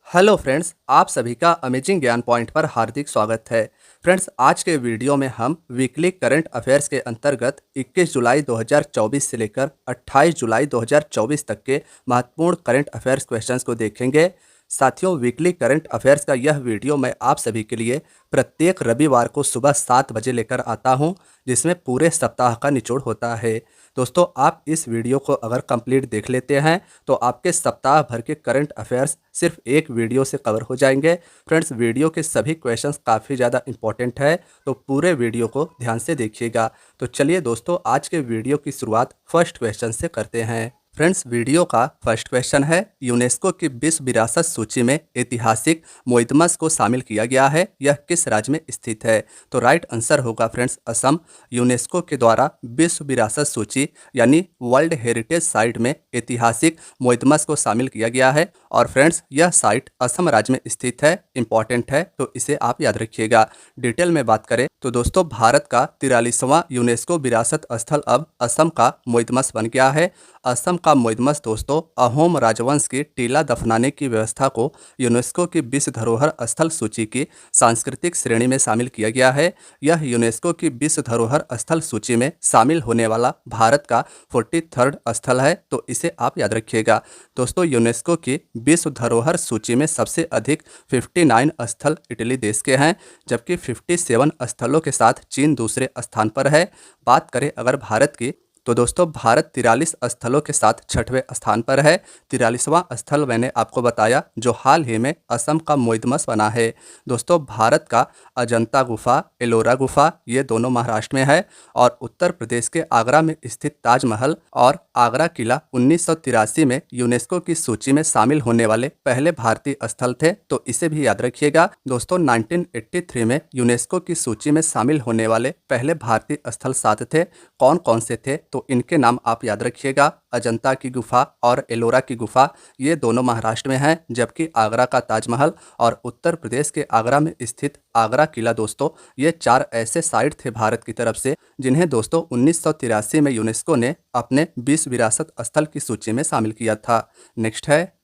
Hello friends, आप सभी का अमेजिंग ज्ञान पॉइंट पर हार्दिक स्वागत है। फ्रेंड्स, आज के वीडियो में हम वीकली करंट अफेयर्स के अंतर्गत 21 जुलाई 2024 से लेकर 28 जुलाई 2024 तक के महत्वपूर्ण करंट अफेयर्स क्वेश्चंस को देखेंगे। साथियों, वीकली करंट अफेयर्स का यह वीडियो मैं आप सभी के लिए प्रत्येक रविवार को सुबह 7 बजे लेकर आता हूं, जिसमें पूरे सप्ताह का निचोड़ होता है। दोस्तों, आप इस वीडियो को अगर कंप्लीट देख लेते हैं तो आपके सप्ताह भर के करंट अफेयर्स सिर्फ एक वीडियो से कवर हो जाएंगे। फ्रेंड्स, वीडियो के सभी क्वेश्चंस काफ़ी ज़्यादा इंपॉर्टेंट है, तो पूरे वीडियो को ध्यान से देखिएगा। तो चलिए दोस्तों, आज के वीडियो की शुरुआत फर्स्ट क्वेश्चन से करते हैं। फ्रेंड्स, वीडियो का फर्स्ट क्वेश्चन है, यूनेस्को की विश्व विरासत सूची में ऐतिहासिक मोइदमस को शामिल किया गया है, यह किस राज्य में स्थित है? तो राइट आंसर होगा फ्रेंड्स असम। यूनेस्को के द्वारा विश्व विरासत सूची यानी वर्ल्ड हेरिटेज साइट में ऐतिहासिक मोइदमस को शामिल किया गया है और फ्रेंड्स यह साइट असम राज्य में स्थित है। इंपॉर्टेंट है, तो इसे आप याद रखिएगा। डिटेल में बात करें तो दोस्तों, भारत का 43वां यूनेस्को विरासत स्थल अब असम का मोइदमस बन गया है। असम का मोइदमस दोस्तों अहोम राजवंश की टीला दफनाने की व्यवस्था को यूनेस्को की विश्व धरोहर स्थल सूची की सांस्कृतिक श्रेणी में शामिल किया गया है। यह यूनेस्को की विश्व धरोहर स्थल सूची में शामिल होने वाला भारत का 43rd स्थल है, तो इसे आप याद रखिएगा। दोस्तों, यूनेस्को की विश्व धरोहर सूची में सबसे अधिक 59 स्थल इटली देश के हैं, जबकि 57 स्थलों के साथ चीन दूसरे स्थान पर है। बात करें अगर भारत की, तो दोस्तों भारत 43 स्थलों के साथ 6वें स्थान पर है। 43वां स्थल मैंने आपको बताया जो हाल ही में असम का मोइदमस बना है। दोस्तों, भारत का अजंता गुफा, एलोरा गुफा, ये दोनों महाराष्ट्र में है और उत्तर प्रदेश के आगरा में स्थित ताजमहल और आगरा किला 1983 में यूनेस्को की सूची में शामिल होने वाले पहले भारतीय स्थल थे, तो इसे भी याद रखिएगा। दोस्तों, 1983 में यूनेस्को की सूची में शामिल होने वाले पहले भारतीय स्थल 7 थे। कौन कौन से थे? तो इनके नाम आप याद रखिएगा। अजंता की गुफा और एलोरा की गुफा, ये दोनों महाराष्ट्र में हैं, जबकि आगरा का ताजमहल और उत्तर प्रदेश के आगरा में स्थित आगरा किला दोस्तों, ये 4 ऐसे साइट थे भारत की तरफ से जिन्हें दोस्तों 1983 में यूनेस्को ने अपने विश्व विरासत स्थल की सूची में शामिल किया था। नेक्स्ट है,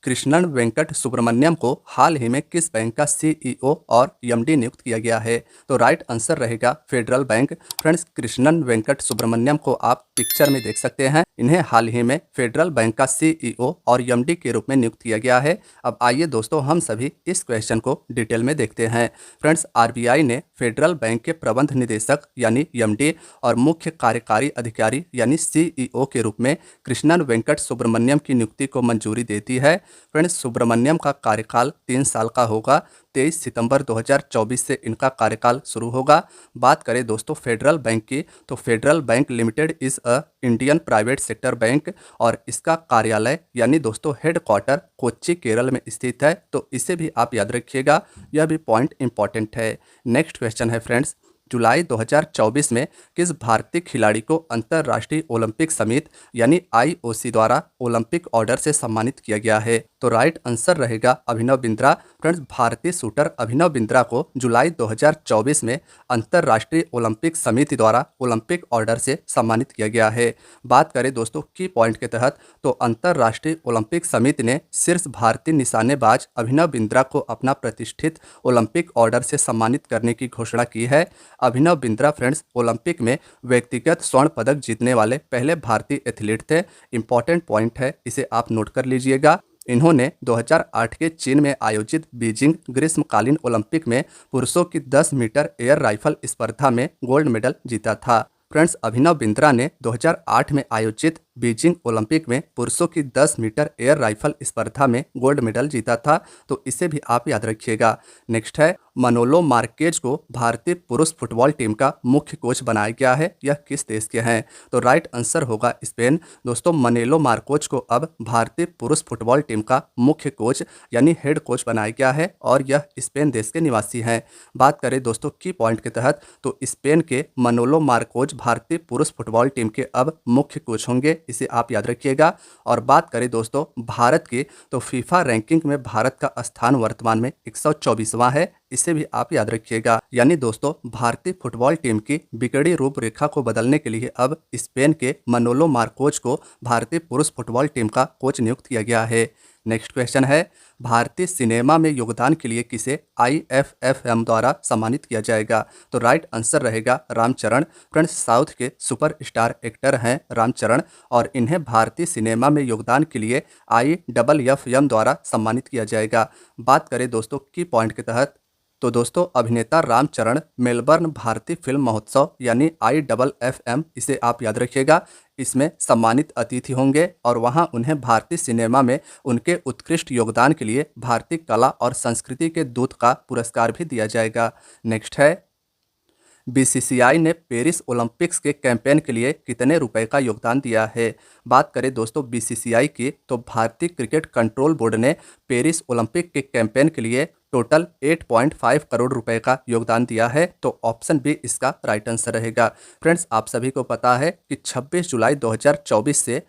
कृष्णन वेंकट सुब्रमण्यम को हाल ही में किस बैंक का सीईओ और एमडी नियुक्त किया गया है? तो राइट आंसर रहेगा federal bank. Friends, Krishnan Venkat Subramaniam को आप पिक्चर में देख सकते हैं। इन्हें हाल ही में फेडरल बैंक का सीईओ और एमडी के रूप में नियुक्त किया गया है। अब आइए दोस्तों, हम सभी इस क्वेश्चन को डिटेल में देखते हैं। फ्रेंड्स, आरबीआई ने फेडरल बैंक के प्रबंध निदेशक यानी एमडी और मुख्य कार्यकारी अधिकारी यानी सीईओ के रूप में कृष्णन वेंकट सुब्रमण्यम की नियुक्ति को मंजूरी दे दी है। फ्रेंड्स, सुब्रमण्यम का कार्यकाल 3 साल का होगा। 23 सितंबर 2024 से इनका कार्यकाल शुरू होगा। बात करें दोस्तों फेडरल बैंक की, तो federal bank limited is a Indian private sector bank और इसका कार्यालय यानी दोस्तों हेडक्वार्टर कोच्चि केरल में स्थित है, तो इसे भी आप याद रखिएगा। यह भी पॉइंट इंपॉर्टेंट है। नेक्स्ट क्वेश्चन है फ्रेंड्स, जुलाई 2024 में किस भारतीय खिलाड़ी को अंतर्राष्ट्रीय ओलंपिक समिति यानी आईओसी द्वारा ओलंपिक ऑर्डर से सम्मानित किया गया है? तो राइट आंसर रहेगा अभिनव बिंद्रा। फ्रेंड्स, भारतीय शूटर अभिनव बिंद्रा को जुलाई 2024 में अंतर्राष्ट्रीय ओलंपिक समिति द्वारा ओलंपिक ऑर्डर से सम्मानित किया गया है। बात करें दोस्तों की पॉइंट के तहत, तो अंतर्राष्ट्रीय ओलंपिक समिति ने शीर्ष भारतीय निशानेबाज अभिनव बिंद्रा को अपना प्रतिष्ठित ओलंपिक ऑर्डर से सम्मानित करने की घोषणा की है। अभिनव बिंद्रा फ्रेंड्स ओलंपिक में व्यक्तिगत स्वर्ण पदक जीतने वाले पहले भारतीय एथलीट थे। इंपॉर्टेंट पॉइंट है, इसे आप नोट कर लीजिएगा। इन्होंने 2008 के चीन में आयोजित बीजिंग ग्रीष्मकालीन ओलंपिक में पुरुषों की 10 मीटर एयर राइफल स्पर्धा में गोल्ड मेडल जीता था। फ्रेंड्स, अभिनव बिंद्रा ने 2008 में आयोजित बीजिंग ओलंपिक में पुरुषों की 10 मीटर एयर राइफल स्पर्धा में गोल्ड मेडल जीता था, तो इसे भी आप याद रखिएगा। नेक्स्ट है, मनोलो मार्केज को भारतीय पुरुष फुटबॉल टीम का मुख्य कोच बनाया गया है, यह किस देश के हैं? तो राइट आंसर होगा स्पेन। दोस्तों, मनेलो मार्कोज को अब भारतीय पुरुष फुटबॉल टीम का मुख्य कोच यानी हेड कोच बनाया गया है और यह स्पेन देश के निवासी हैं। बात करें दोस्तों की पॉइंट के तहत, तो स्पेन के मनोलो मार्कोज भारतीय पुरुष फुटबॉल टीम के अब मुख्य कोच होंगे, इसे आप याद रखिएगा। और बात करें दोस्तों भारत की, तो फीफा रैंकिंग में भारत का स्थान वर्तमान में 124वां है, इसे भी आप याद रखिएगा। यानी दोस्तों भारतीय फुटबॉल टीम की बिगड़ी रूपरेखा को बदलने के लिए अब स्पेन के मनोलो मार्कोज को भारतीय पुरुष फुटबॉल टीम का कोच नियुक्त किया गया है। नेक्स्ट क्वेश्चन है, भारतीय सिनेमा में योगदान के लिए किसे IFFM द्वारा सम्मानित किया जाएगा? तो राइट आंसर रहेगा रामचरण। फ्रेंड्स, साउथ के सुपरस्टार एक्टर हैं रामचरण और इन्हें भारतीय सिनेमा में योगदान के लिए IFFM द्वारा सम्मानित किया जाएगा। बात करें दोस्तों की पॉइंट के तहत, तो दोस्तों अभिनेता रामचरण मेलबर्न भारतीय फिल्म महोत्सव यानी IFFM, इसे आप याद रखिएगा, इसमें सम्मानित अतिथि होंगे और वहां उन्हें भारतीय सिनेमा में उनके उत्कृष्ट योगदान के लिए भारतीय कला और संस्कृति के दूत का पुरस्कार भी दिया जाएगा। नेक्स्ट है, बीसीसीआई ने पेरिस ओलंपिक्स के कैंपेन के लिए कितने रुपए का योगदान दिया है? बात करें दोस्तों बीसीसीआई की, तो भारतीय क्रिकेट कंट्रोल बोर्ड ने पेरिस ओलंपिक के कैंपेन के लिए टोटल 8.5 करोड़ रुपए का योगदान दिया है। तो ऑप्शन बी इसका राइट आंसर रहेगा। फ्रेंड्स, आप सभी को पता है कि 26 जुलाई 2024 से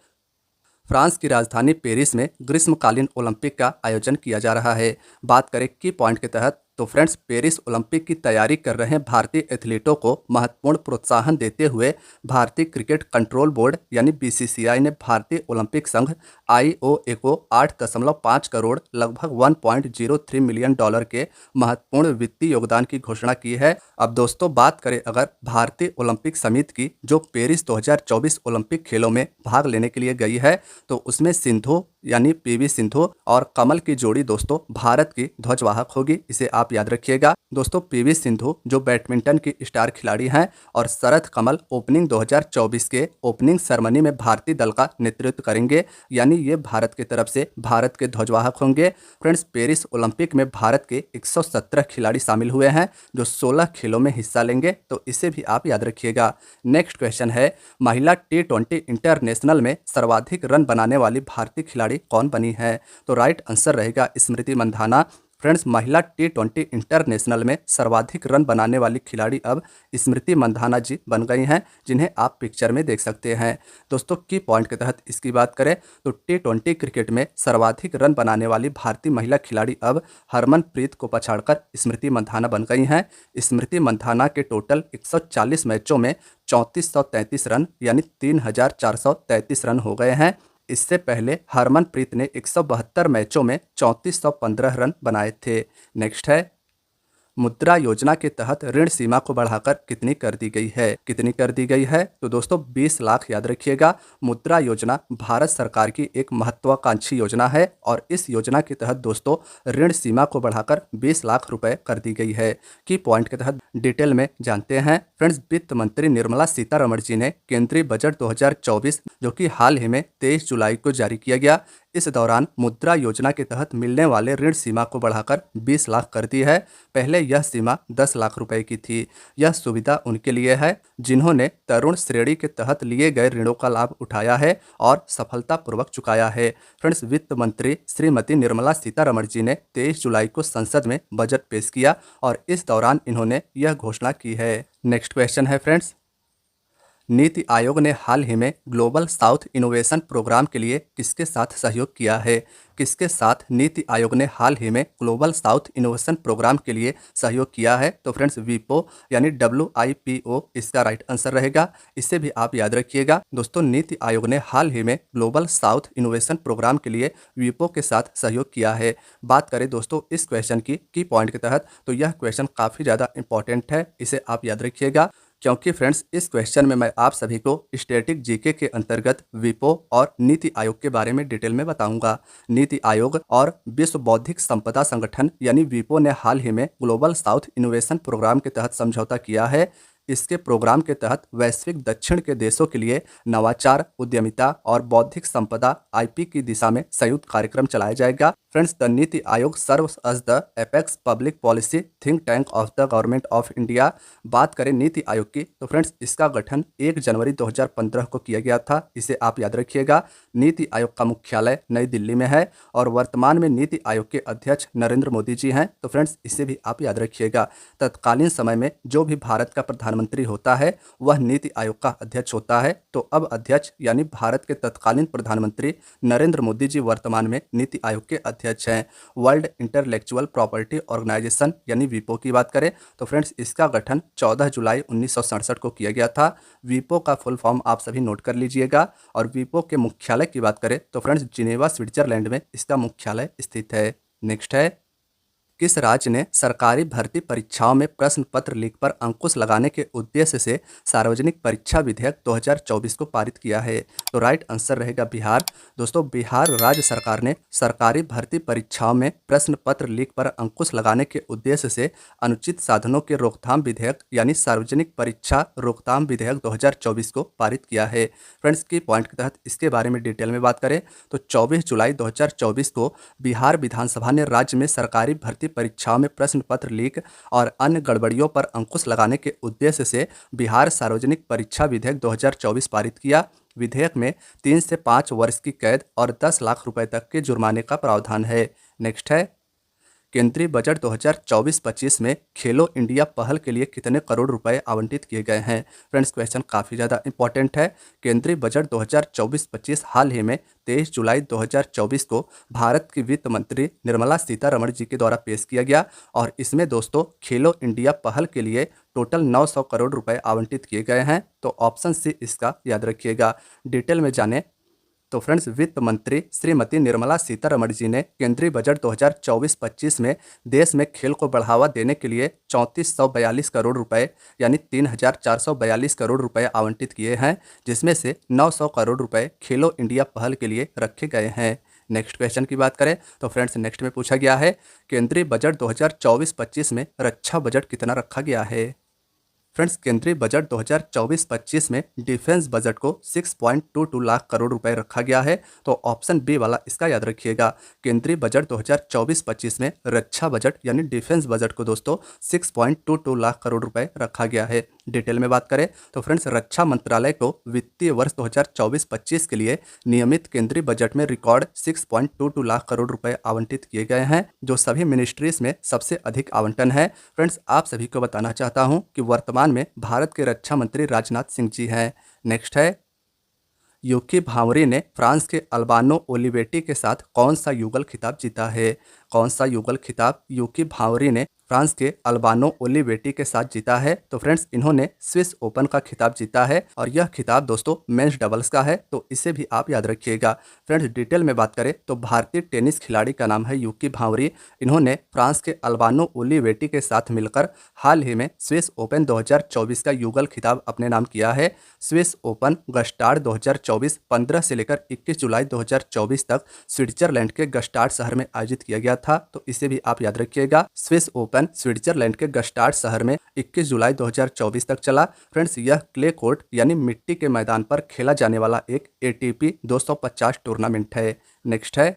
फ्रांस की राजधानी पेरिस में ग्रीष्मकालीन ओलंपिक का आयोजन किया जा रहा है। बात करें की पॉइंट के तहत, तो फ्रेंड्स पेरिस ओलंपिक की तैयारी कर रहे भारतीय एथलीटों को महत्वपूर्ण प्रोत्साहन देते हुए भारतीय क्रिकेट कंट्रोल बोर्ड यानी बीसीसीआई ने भारतीय ओलंपिक संघ IOA को 8.5 करोड़ लगभग 1.03 मिलियन डॉलर के महत्वपूर्ण वित्तीय योगदान की घोषणा की है। अब दोस्तों बात करें अगर भारतीय ओलंपिक समिति की, जो पेरिस 2024 ओलंपिक खेलों में भाग लेने के लिए गई है, तो उसमें सिंधु यानी PV सिंधु और कमल की जोड़ी दोस्तों भारत की ध्वजवाहक होगी, इसे आप याद रखिएगा। दोस्तों PV सिंधु जो बैडमिंटन की स्टार खिलाड़ी हैं और शरद कमल ओपनिंग 2024 के ओपनिंग सेरेमनी में भारतीय दल का नेतृत्व करेंगे, यानी ये भारत की तरफ से भारत के ध्वजवाहक होंगे। फ्रेंड्स, पेरिस ओलंपिक में भारत के 117 खिलाड़ी शामिल हुए हैं जो 16 खेलों में हिस्सा लेंगे, तो इसे भी आप याद रखिएगा। नेक्स्ट क्वेश्चन है, महिला T20 इंटरनेशनल में सर्वाधिक रन बनाने वाली भारतीय खिलाड़ी कौन बनी है? तो राइट आंसर रहेगा स्मृति मंधाना। फ्रेंड्स, महिला T20 इंटरनेशनल में सर्वाधिक रन बनाने वाली खिलाड़ी अब स्मृति मंधाना जी बन गई हैं, जिन्हें आप पिक्चर में देख सकते हैं। दोस्तों की पॉइंट के तहत इसकी बात करें तो T20 क्रिकेट में सर्वाधिक रन बनाने वाली भारतीय महिला खिलाड़ी अब हरमनप्रीत को पछाड़कर स्मृति मंधाना बन गई हैं। स्मृति मंधाना के टोटल 140 मैचों में 3433 रन यानी 3433 रन हो गए हैं। इससे पहले हरमनप्रीत ने 172 मैचों में 3415 रन बनाए थे। नेक्स्ट है, मुद्रा योजना के तहत ऋण सीमा को बढ़ाकर कितनी कर दी गई है? कितनी कर दी गई है? तो दोस्तों 20 लाख याद रखिएगा। मुद्रा योजना भारत सरकार की एक महत्वाकांक्षी योजना है और इस योजना के तहत दोस्तों ऋण सीमा को बढ़ाकर 20 लाख रुपए कर दी गई है। की पॉइंट के तहत डिटेल में जानते हैं। फ्रेंड्स, वित्त मंत्री निर्मला सीतारमण जी ने केंद्रीय बजट 2024 जो कि हाल ही में 23 जुलाई को जारी किया गया, इस दौरान मुद्रा योजना के तहत मिलने वाले ऋण सीमा को बढ़ाकर 20 लाख कर दी है। पहले यह सीमा 10 लाख रुपए की थी। यह सुविधा उनके लिए है जिन्होंने तरुण श्रेणी के तहत लिए गए ऋणों का लाभ उठाया है और सफलतापूर्वक चुकाया है। फ्रेंड्स, वित्त मंत्री श्रीमती निर्मला सीतारमण जी ने 23 जुलाई को संसद में बजट पेश किया और इस दौरान इन्होंने यह घोषणा की है। नेक्स्ट क्वेश्चन है फ्रेंड्स, नीति आयोग ने हाल ही में ग्लोबल साउथ इनोवेशन प्रोग्राम के लिए किसके साथ सहयोग किया है? किसके साथ नीति आयोग ने हाल ही में ग्लोबल साउथ इनोवेशन प्रोग्राम के लिए सहयोग किया है? तो फ्रेंड्स WIPO यानी WIPO इसका राइट आंसर रहेगा। इसे भी आप याद रखिएगा। दोस्तों, नीति आयोग ने हाल ही में ग्लोबल साउथ इनोवेशन प्रोग्राम के लिए WIPO के साथ सहयोग किया है। बात करें दोस्तों इस क्वेश्चन की पॉइंट के तहत, तो यह क्वेश्चन काफ़ी ज़्यादा इंपॉर्टेंट है, इसे आप याद रखिएगा क्योंकि फ्रेंड्स इस क्वेश्चन में मैं आप सभी को स्टैटिक जीके के अंतर्गत WIPO और नीति आयोग के बारे में डिटेल में बताऊंगा। नीति आयोग और विश्व बौद्धिक संपदा संगठन यानी WIPO ने हाल ही में ग्लोबल साउथ इनोवेशन प्रोग्राम के तहत समझौता किया है। इसके प्रोग्राम के तहत वैश्विक दक्षिण के देशों के लिए नवाचार, उद्यमिता और बौद्धिक संपदा IP की दिशा में संयुक्त कार्यक्रम चलाया जाएगा। Friends, the NITI Aayog serves as the apex public policy think tank of the government of India. बात करें नीति आयोग की, तो फ्रेंड्स इसका गठन 1 जनवरी 2015 को किया गया था, इसे आप याद रखिएगा। नीति आयोग का मुख्यालय नई दिल्ली में है और वर्तमान में नीति आयोग के अध्यक्ष नरेंद्र मोदी जी हैं। तो फ्रेंड्स इसे भी आप याद रखिएगा। तत्कालीन समय में जो भी भारत का प्रधानमंत्री होता है वह नीति आयोग का अध्यक्ष होता है। तो अब अध्यक्ष यानी भारत के तत्कालीन प्रधानमंत्री नरेंद्र मोदी जी वर्तमान में नीति आयोग के अध्यक्ष हैं। वर्ल्ड इंटेलेक्चुअल प्रॉपर्टी ऑर्गेनाइजेशन यानी WIPO की बात करें तो फ्रेंड्स इसका गठन 14 जुलाई 1967 को किया गया था। WIPO का फुल फॉर्म आप सभी नोट कर लीजिएगा। और WIPO के मुख्यालय की बात करें तो फ्रेंड्स जिनेवा स्विट्जरलैंड में इसका मुख्यालय स्थित है। नेक्स्ट है, किस राज्य ने सरकारी भर्ती परीक्षाओं में प्रश्न पत्र लीक पर अंकुश लगाने के उद्देश्य से सार्वजनिक परीक्षा विधेयक 2024 को पारित किया है? तो राइट आंसर रहेगा बिहार। दोस्तों, बिहार राज्य सरकार ने सरकारी भर्ती परीक्षाओं में प्रश्न पत्र लीक पर अंकुश लगाने के उद्देश्य से अनुचित साधनों के रोकथाम विधेयक यानी सार्वजनिक परीक्षा रोकथाम विधेयक 2024 को पारित किया है। फ्रेंड्स, की पॉइंट के तहत इसके बारे में डिटेल में बात करें तो 24 जुलाई 2024 को बिहार विधानसभा ने राज्य में सरकारी भर्ती परीक्षाओं में प्रश्न पत्र लीक और अन्य गड़बड़ियों पर अंकुश लगाने के उद्देश्य से बिहार सार्वजनिक परीक्षा विधेयक 2024 पारित किया। विधेयक में 3 से 5 वर्ष की कैद और 10 लाख रुपए तक के जुर्माने का प्रावधान है। नेक्स्ट है, केंद्रीय बजट 2024-25 में खेलो इंडिया पहल के लिए कितने करोड़ रुपए आवंटित किए गए हैं? फ्रेंड्स, क्वेश्चन काफ़ी ज़्यादा इंपॉर्टेंट है। केंद्रीय बजट 2024-25 हाल ही में 23 जुलाई 2024 को भारत की वित्त मंत्री निर्मला सीतारमण जी के द्वारा पेश किया गया और इसमें दोस्तों खेलो इंडिया पहल के लिए टोटल 900 करोड़ रुपए आवंटित किए गए हैं। तो ऑप्शन सी इसका याद रखिएगा। डिटेल में जाने तो फ्रेंड्स, वित्त मंत्री श्रीमती निर्मला सीतारमण जी ने केंद्रीय बजट 2024-25 में देश में खेल को बढ़ावा देने के लिए 3442 करोड़ रुपए यानी 3442 करोड़ रुपए आवंटित किए हैं, जिसमें से 900 करोड़ रुपए खेलो इंडिया पहल के लिए रखे गए हैं। नेक्स्ट क्वेश्चन की बात करें तो फ्रेंड्स, नेक्स्ट में पूछा गया है, केंद्रीय बजट 2024-25 में रक्षा बजट कितना रखा गया है? फ्रेंड्स, केंद्रीय बजट 2024-25 में डिफेंस बजट को 6.22 लाख करोड़ रुपए रखा गया है। तो ऑप्शन बी वाला इसका याद रखिएगा। केंद्रीय बजट 2024-25 में रक्षा बजट यानी डिफेंस बजट को दोस्तों 6.22 लाख करोड़ रुपए रखा गया है। डिटेल में बात करें तो फ्रेंड्स, रक्षा मंत्रालय को वित्तीय वर्ष 2024-25 के लिए नियमित केंद्रीय बजट में रिकॉर्ड 6.22 लाख करोड़ रुपए आवंटित किए गए हैं, जो सभी मिनिस्ट्रीज में सबसे अधिक आवंटन है। फ्रेंड्स, आप सभी को बताना चाहता हूं कि वर्तमान में भारत के रक्षा मंत्री राजनाथ सिंह जी हैं। नेक्स्ट है, यूकी भांवरी ने फ्रांस के अल्बानो ओलिवेटी के साथ कौन सा युगल खिताब जीता है? कौन सा युगल खिताब यूकी भांवरी ने फ्रांस के अल्बानो ओलिवेटी के साथ जीता है? तो फ्रेंड्स, इन्होंने स्विस ओपन का खिताब जीता है और यह खिताब दोस्तों मेंस डबल्स का है, तो इसे भी आप याद रखिएगा। फ्रेंड्स, डिटेल में बात करें तो भारतीय टेनिस खिलाड़ी का नाम है यूकी भांवरी। इन्होंने फ्रांस के अल्बानो ओलिवेटी के साथ मिलकर हाल ही में स्विस ओपन 2024 का युगल खिताब अपने नाम किया है। स्विस ओपन गस्टार्ड 2024 15 से लेकर 21 जुलाई 2024 तक स्विट्जरलैंड के गस्टार्ड शहर में आयोजित किया गया था, तो इसे भी आप याद रखिएगा। स्विस ओपन स्विट्जरलैंड के गस्टार्ड शहर में 21 जुलाई 2024 तक चला। फ्रेंड्स, यह क्ले कोर्ट यानी मिट्टी के मैदान पर खेला जाने वाला एक ATP 250 टूर्नामेंट है। नेक्स्ट है,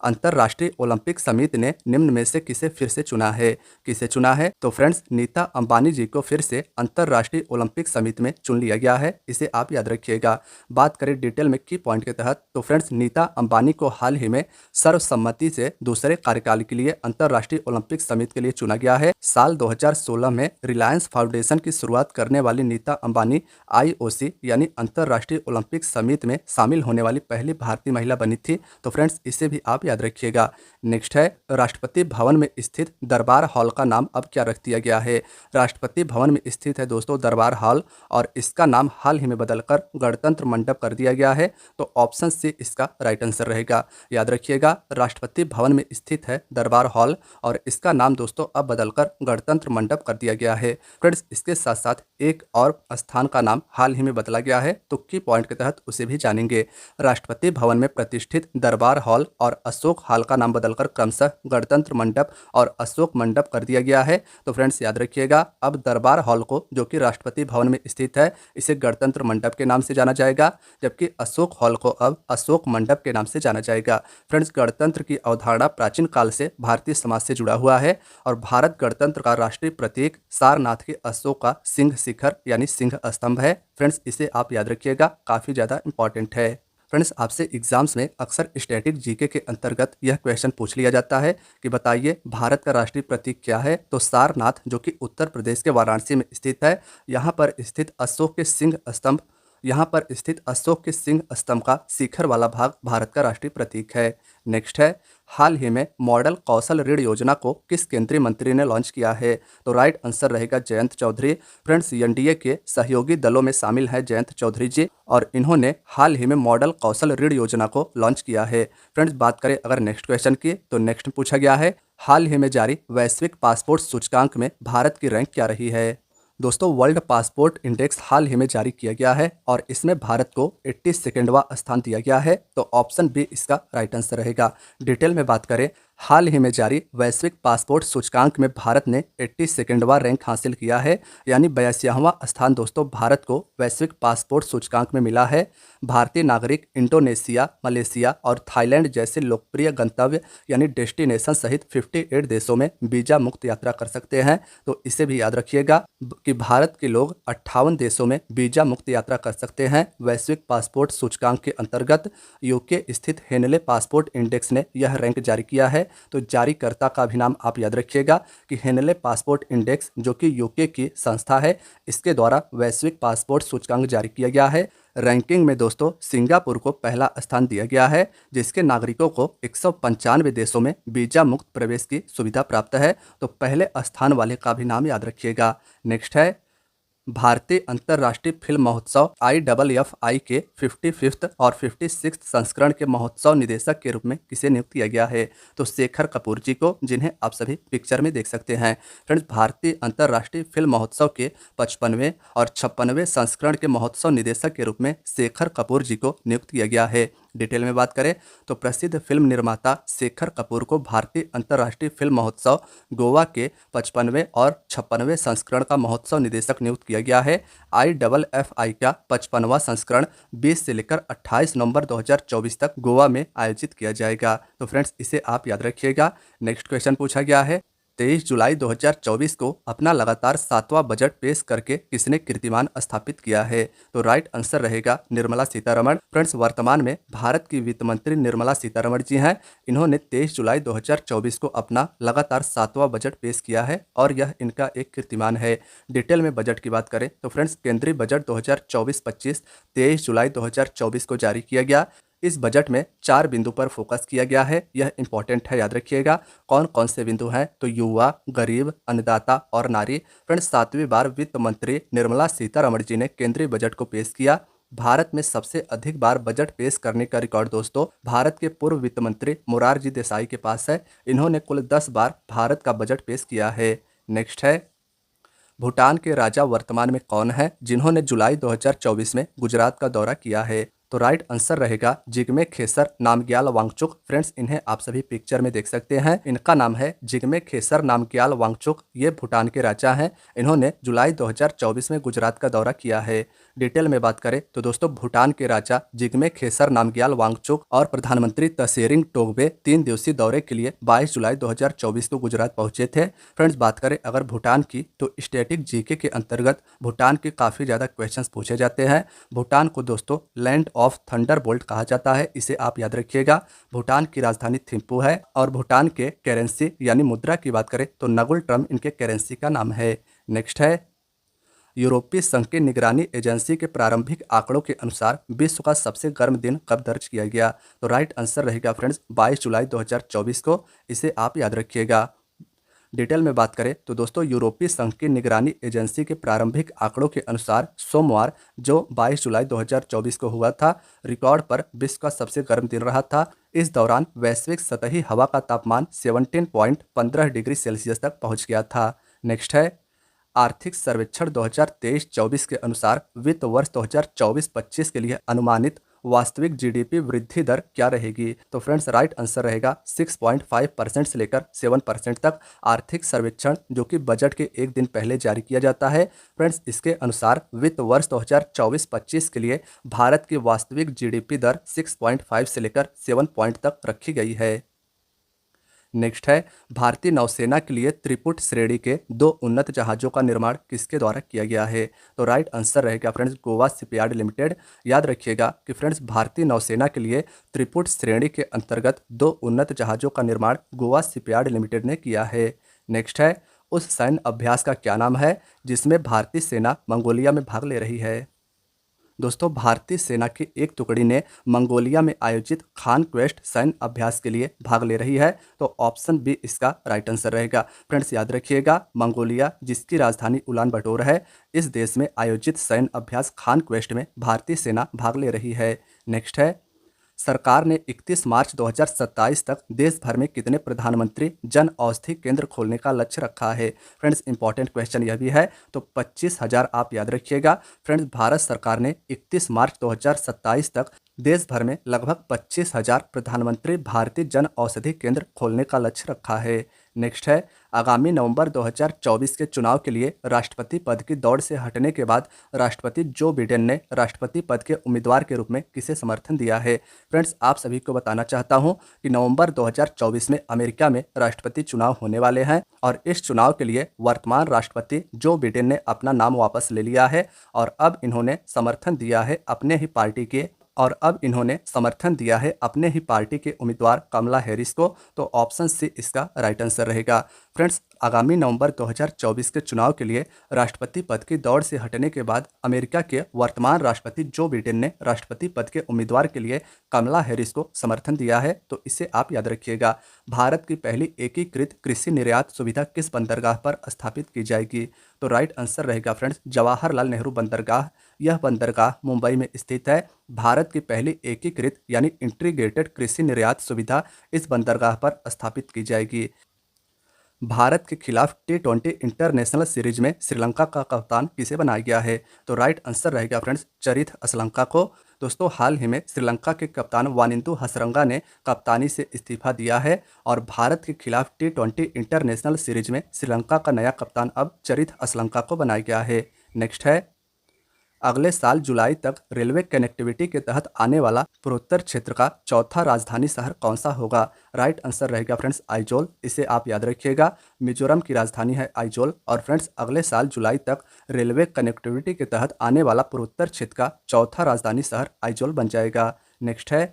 अंतर्राष्ट्रीय ओलंपिक समिति ने निम्न में से किसे फिर से चुना है? किसे चुना है? तो फ्रेंड्स, नीता अंबानी जी को फिर से अंतर्राष्ट्रीय ओलंपिक समिति में चुन लिया गया है, इसे आप याद रखिएगा। बात करें डिटेल में की पॉइंट के तहत तो फ्रेंड्स, नीता अंबानी को हाल ही में सर्वसम्मति से दूसरे कार्यकाल के लिए अंतर्राष्ट्रीय ओलंपिक समिति के लिए चुना गया है। साल 2016 में रिलायंस फाउंडेशन की शुरुआत करने वाली नीता अंबानी IOC यानी अंतर्राष्ट्रीय ओलंपिक समिति में शामिल होने वाली पहली भारतीय महिला बनी थी। तो फ्रेंड्स, इसे भी आप याद रखिएगा। नेक्स्ट है, राष्ट्रपति भवन में स्थित दरबार हॉल का नाम अब क्या रख दिया गया है? राष्ट्रपति भवन में स्थित है दोस्तों दरबार हॉल और इसका नाम हाल ही में बदलकर गणतंत्र मंडप कर दिया गया है। तो ऑप्शन सी इसका राइट आंसर रहेगा। याद रखिएगा, राष्ट्रपति भवन में स्थित है दरबार हॉल और इसका नाम दोस्तों अब बदलकर गणतंत्र मंडप कर दिया गया है। फ्रेंड्स, इसके साथ साथ एक और स्थान का नाम हाल ही में बदला गया है, तो की पॉइंट के तहत उसे भी जानेंगे। राष्ट्रपति भवन में प्रतिष्ठित दरबार हॉल और अशोक हॉल का नाम बदलकर क्रमशः गणतंत्र मंडप और अशोक मंडप कर दिया गया है। तो फ्रेंड्स, याद रखिएगा, अब दरबार हॉल को जो कि राष्ट्रपति भवन में स्थित है इसे गणतंत्र मंडप के नाम से जाना जाएगा, जबकि अशोक हॉल को अब अशोक मंडप के नाम से जाना जाएगा। फ्रेंड्स, गणतंत्र की अवधारणा प्राचीन काल से भारतीय समाज से जुड़ा हुआ है और भारत गणतंत्र का राष्ट्रीय प्रतीक सारनाथ के अशोक का सिंह शिखर यानी सिंह स्तंभ है। फ्रेंड्स, इसे आप याद रखिएगा, काफ़ी ज़्यादा इंपॉर्टेंट है। फ्रेंड्स, आपसे एग्जाम्स में अक्सर स्टैटिक जीके के अंतर्गत यह क्वेश्चन पूछ लिया जाता है कि बताइए भारत का राष्ट्रीय प्रतीक क्या है? तो सारनाथ, जो कि उत्तर प्रदेश के वाराणसी में स्थित है, यहाँ पर स्थित अशोक के सिंह स्तंभ यहाँ पर स्थित अशोक के सिंह स्तंभ का शिखर वाला भाग भारत का राष्ट्रीय प्रतीक है। नेक्स्ट है, हाल ही में मॉडल कौशल ऋण योजना को किस केंद्रीय मंत्री ने लॉन्च किया है? तो राइट आंसर रहेगा जयंत चौधरी। फ्रेंड्स, एनडीए के सहयोगी दलों में शामिल है जयंत चौधरी जी और इन्होंने हाल ही में मॉडल कौशल ऋण योजना को लॉन्च किया है। फ्रेंड्स, बात करें अगर नेक्स्ट क्वेश्चन की, तो नेक्स्ट पूछा गया है, हाल ही में जारी वैश्विक पासपोर्ट सूचकांक में भारत की रैंक क्या रही है? दोस्तों, वर्ल्ड पासपोर्ट इंडेक्स हाल ही में जारी किया गया है और इसमें भारत को 82वां स्थान दिया गया है। तो ऑप्शन बी इसका राइट आंसर रहेगा। डिटेल में बात करें, हाल ही में जारी वैश्विक पासपोर्ट सूचकांक में भारत ने 82वां रैंक हासिल किया है, यानी 82वां स्थान दोस्तों भारत को वैश्विक पासपोर्ट सूचकांक में मिला है। भारतीय नागरिक इंडोनेशिया, मलेशिया और थाईलैंड जैसे लोकप्रिय गंतव्य यानी डेस्टिनेशन सहित 58 देशों में वीजा मुक्त यात्रा कर सकते हैं। तो इसे भी याद रखिएगा कि भारत के लोग 58 देशों में वीजा मुक्त यात्रा कर सकते हैं। वैश्विक पासपोर्ट सूचकांक के अंतर्गत यूके स्थित हेनले पासपोर्ट इंडेक्स ने यह रैंक जारी किया है। तो जारीकर्ता का भी नाम आप याद रखिएगा कि हेनले पासपोर्ट इंडेक्स, जो कि यूके की संस्था है, इसके द्वारा वैश्विक पासपोर्ट सूचकांक जारी किया गया है। रैंकिंग में दोस्तों सिंगापुर को पहला स्थान दिया गया है, जिसके नागरिकों को 195 देशों में वीजा मुक्त प्रवेश की सुविधा प्राप्त है। तो पहले स्थान वाले का भी नाम याद रखिएगा। नेक्स्ट है, भारतीय अंतर्राष्ट्रीय फिल्म महोत्सव IFFI के 55th और 56th संस्करण के महोत्सव निदेशक के रूप में किसे नियुक्त किया गया है? तो शेखर कपूर जी को, जिन्हें आप सभी पिक्चर में देख सकते हैं। फ्रेंड्स, भारतीय अंतर्राष्ट्रीय फिल्म महोत्सव के 55वें और 56वें संस्करण के महोत्सव निदेशक के रूप में शेखर कपूर जी को नियुक्त किया गया है। डिटेल में बात करें तो प्रसिद्ध फिल्म निर्माता शेखर कपूर को भारतीय अंतर्राष्ट्रीय फिल्म महोत्सव गोवा के 55वें और 56वें संस्करण का महोत्सव निदेशक नियुक्त किया गया है। IFFI का 55वां संस्करण 20 से लेकर 28 नवंबर 2024 तक गोवा में आयोजित किया जाएगा। तो फ्रेंड्स, इसे आप याद रखिएगा। नेक्स्ट क्वेश्चन पूछा गया है, 23 जुलाई 2024 को अपना लगातार 7वां बजट पेश करके किसने कीर्तिमान स्थापित किया है? तो राइट आंसर रहेगा निर्मला सीतारमण। फ्रेंड्स, वर्तमान में भारत की वित्त मंत्री निर्मला सीतारमण जी हैं। इन्होंने 23 जुलाई 2024 को अपना लगातार 7वां बजट पेश किया है और यह इनका एक कीर्तिमान है। डिटेल में बजट की बात करें तो फ्रेंड्स, केंद्रीय बजट 2024-25 23 जुलाई 2024 को जारी किया गया। इस बजट में 4 बिंदु पर फोकस किया गया है, यह इंपॉर्टेंट है, याद रखिएगा। कौन कौन से बिंदु हैं? तो युवा, गरीब, अन्नदाता और नारी। फ्रेंड्स, 7वीं बार वित्त मंत्री निर्मला सीतारमण जी ने केंद्रीय बजट को पेश किया। भारत में सबसे अधिक बार बजट पेश करने का रिकॉर्ड दोस्तों भारत के पूर्व वित्त मंत्री मोरारजी देसाई के पास है। इन्होंने कुल 10 बार भारत का बजट पेश किया है। नेक्स्ट है, भूटान के राजा वर्तमान में कौन है जिन्होंने जुलाई 2024 में गुजरात का दौरा किया है? तो राइट आंसर रहेगा जिग्मे खेसर नामग्याल वांगचुक। फ्रेंड्स, इन्हें आप सभी पिक्चर में देख सकते हैं। इनका नाम है जिग्मे खेसर नामग्याल वांगचुक। ये भूटान के राजा हैं। इन्होंने जुलाई 2024 में गुजरात का दौरा किया है। डिटेल में बात करें तो दोस्तों भूटान के राजा जिग्मे खेसर नामग्याल वांगचुक और प्रधानमंत्री तशेरिंग टोब्गे 3 दिवसीय दौरे के लिए 22 जुलाई 2024 को गुजरात पहुंचे थे। फ्रेंड्स, बात करें अगर भूटान की तो स्टैटिक जीके के अंतर्गत भूटान के काफ़ी ज़्यादा क्वेश्चंस पूछे जाते हैं। भूटान को दोस्तों लैंड ऑफ थंडरबोल्ट कहा जाता है, इसे आप याद रखिएगा। भूटान की राजधानी थिम्पू है और भूटान के करेंसी यानी मुद्रा की बात करें तो नगुल ट्रम इनके करेंसी का नाम है। नेक्स्ट है, यूरोपीय संघ की निगरानी एजेंसी के प्रारंभिक आंकड़ों के अनुसार विश्व का सबसे गर्म दिन कब दर्ज किया गया? तो राइट आंसर रहेगा फ्रेंड्स 22 जुलाई 2024 को। इसे आप याद रखिएगा। डिटेल में बात करें तो दोस्तों यूरोपीय संघ की निगरानी एजेंसी के प्रारंभिक आंकड़ों के अनुसार सोमवार जो 22 जुलाई 2024 को हुआ था, रिकॉर्ड पर विश्व का सबसे गर्म दिन रहा था। इस दौरान वैश्विक सतही हवा का तापमान 17.15 डिग्री सेल्सियस तक पहुंच गया था। नेक्स्ट है, आर्थिक सर्वेक्षण 2023-24 के अनुसार वित्त वर्ष 2024-25 के लिए अनुमानित वास्तविक जीडीपी वृद्धि दर क्या रहेगी? तो फ्रेंड्स, राइट आंसर रहेगा 6.5% से लेकर 7% तक। आर्थिक सर्वेक्षण जो कि बजट के एक दिन पहले जारी किया जाता है। फ्रेंड्स, इसके अनुसार वित्त वर्ष 2024-25 के लिए भारत की वास्तविक जीडीपी दर 6.5 से लेकर 7 पॉइंट तक रखी गई है। नेक्स्ट है, भारतीय नौसेना के लिए त्रिपुट श्रेणी के 2 उन्नत जहाज़ों का निर्माण किसके द्वारा किया गया है? तो राइट आंसर रहेगा फ्रेंड्स गोवा शिपयार्ड लिमिटेड। याद रखिएगा कि फ्रेंड्स भारतीय नौसेना के लिए त्रिपुट श्रेणी के अंतर्गत 2 उन्नत जहाज़ों का निर्माण गोवा शिपयार्ड लिमिटेड ने किया है। नेक्स्ट है, उस सैन्य अभ्यास का क्या नाम है जिसमें भारतीय सेना मंगोलिया में भाग ले रही है? दोस्तों भारतीय सेना की एक टुकड़ी ने मंगोलिया में आयोजित खान क्वेस्ट सैन्य अभ्यास के लिए भाग ले रही है। तो ऑप्शन बी इसका राइट आंसर रहेगा। फ्रेंड्स याद रखिएगा, मंगोलिया जिसकी राजधानी उलान बटोर है, इस देश में आयोजित सैन्य अभ्यास खान क्वेस्ट में भारतीय सेना भाग ले रही है। नेक्स्ट है, सरकार ने 31 मार्च 2027 तक देश भर में कितने प्रधानमंत्री जन औषधि केंद्र खोलने का लक्ष्य रखा है। फ्रेंड्स इंपॉर्टेंट क्वेश्चन यह भी है, तो 25,000 आप याद रखिएगा। फ्रेंड्स भारत सरकार ने 31 मार्च 2027 तक देश भर में लगभग 25,000 प्रधानमंत्री भारतीय जन औषधि केंद्र खोलने का लक्ष्य रखा है। नेक्स्ट है, आगामी नवंबर 2024 के चुनाव के लिए राष्ट्रपति पद की दौड़ से हटने के बाद राष्ट्रपति जो बिडेन ने राष्ट्रपति पद के उम्मीदवार के रूप में किसे समर्थन दिया है। फ्रेंड्स आप सभी को बताना चाहता हूं कि नवंबर 2024 में अमेरिका में राष्ट्रपति चुनाव होने वाले हैं और इस चुनाव के लिए वर्तमान राष्ट्रपति जो बिडेन ने अपना नाम वापस ले लिया है और अब इन्होंने समर्थन दिया है अपने ही पार्टी के उम्मीदवार कमला हैरिस को। तो ऑप्शन सी इसका राइट आंसर रहेगा। फ्रेंड्स आगामी नवंबर 2024 के चुनाव के लिए राष्ट्रपति पद की दौड़ से हटने के बाद अमेरिका के वर्तमान राष्ट्रपति जो बिडेन ने राष्ट्रपति पद के उम्मीदवार के लिए कमला हैरिस को समर्थन दिया है। तो इसे आप याद रखिएगा। भारत की पहली एकीकृत कृषि निर्यात सुविधा किस बंदरगाह पर स्थापित की जाएगी। तो राइट आंसर रहेगा फ्रेंड्स जवाहरलाल नेहरू बंदरगाह। यह बंदरगाह मुंबई में स्थित है। भारत की पहली एकीकृत यानी इंटीग्रेटेड कृषि निर्यात सुविधा इस बंदरगाह पर स्थापित की जाएगी। भारत के खिलाफ T20 इंटरनेशनल सीरीज में श्रीलंका का कप्तान किसे बनाया गया है। तो राइट आंसर रहेगा फ्रेंड्स चरित असलंका को। दोस्तों हाल ही में श्रीलंका के कप्तान वानिंदु हसरंगा ने कप्तानी से इस्तीफा दिया है और भारत के खिलाफ T20 इंटरनेशनल सीरीज में श्रीलंका का नया कप्तान अब चरित असलंका को बनाया गया है। नेक्स्ट है, अगले साल जुलाई तक रेलवे कनेक्टिविटी के तहत आने वाला पूर्वोत्तर क्षेत्र का चौथा राजधानी शहर कौन सा होगा। राइट आंसर रहेगा फ्रेंड्स आइजोल। इसे आप याद रखिएगा। मिजोरम की राजधानी है आइजोल और फ्रेंड्स अगले साल जुलाई तक रेलवे कनेक्टिविटी के तहत आने वाला पूर्वोत्तर क्षेत्र का चौथा राजधानी शहर आइजोल बन जाएगा। नेक्स्ट है,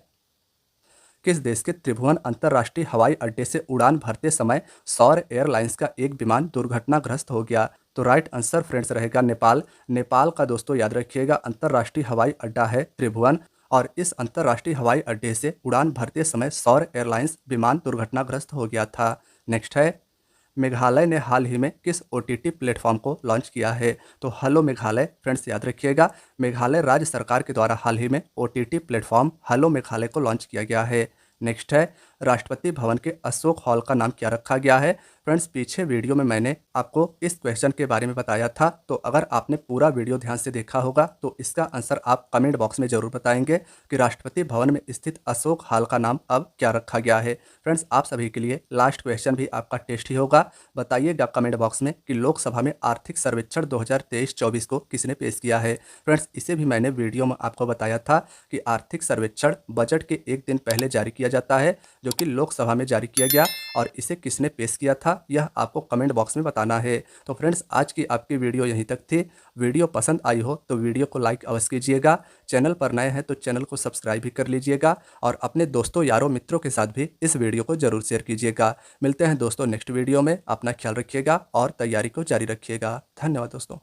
किस देश के त्रिभुवन अंतर्राष्ट्रीय हवाई अड्डे से उड़ान भरते समय सौर एयरलाइंस का एक विमान दुर्घटनाग्रस्त हो गया। तो राइट आंसर फ्रेंड्स रहेगा नेपाल। नेपाल का दोस्तों याद रखिएगा अंतर्राष्ट्रीय हवाई अड्डा है त्रिभुवन और इस अंतर्राष्ट्रीय हवाई अड्डे से उड़ान भरते समय सौर एयरलाइंस विमान दुर्घटनाग्रस्त हो गया था। नेक्स्ट है, मेघालय ने हाल ही में किस OTT प्लेटफॉर्म को लॉन्च किया है। तो हेलो मेघालय। फ्रेंड्स याद रखिएगा मेघालय राज्य सरकार के द्वारा हाल ही में OTT प्लेटफॉर्म हेलो मेघालय को लॉन्च किया गया है। नेक्स्ट है, राष्ट्रपति भवन के अशोक हॉल का नाम क्या रखा गया है। फ्रेंड्स पीछे वीडियो में मैंने आपको इस क्वेश्चन के बारे में बताया था, तो अगर आपने पूरा वीडियो ध्यान से देखा होगा तो इसका आंसर आप कमेंट बॉक्स में जरूर बताएंगे कि राष्ट्रपति भवन में स्थित अशोक हॉल का नाम अब क्या रखा गया है। फ्रेंड्स आप सभी के लिए लास्ट क्वेश्चन भी आपका टेस्ट ही होगा। बताइएगा कमेंट बॉक्स में कि लोकसभा में आर्थिक सर्वेक्षण 2023-24 को किसने पेश किया है। फ्रेंड्स इसे भी मैंने वीडियो में आपको बताया था कि आर्थिक सर्वेक्षण बजट के एक दिन पहले जारी किया जाता है, जो कि लोकसभा में जारी किया गया और इसे किसने पेश किया था यह आपको कमेंट बॉक्स में बताना है। तो फ्रेंड्स आज की आपकी वीडियो यहीं तक थी। वीडियो पसंद आई हो तो वीडियो को लाइक अवश्य कीजिएगा। चैनल पर नए हैं तो चैनल को सब्सक्राइब भी कर लीजिएगा और अपने दोस्तों यारों मित्रों के साथ भी इस वीडियो को जरूर शेयर कीजिएगा। मिलते हैं दोस्तों नेक्स्ट वीडियो में। अपना ख्याल रखिएगा और तैयारी को जारी रखिएगा। धन्यवाद दोस्तों।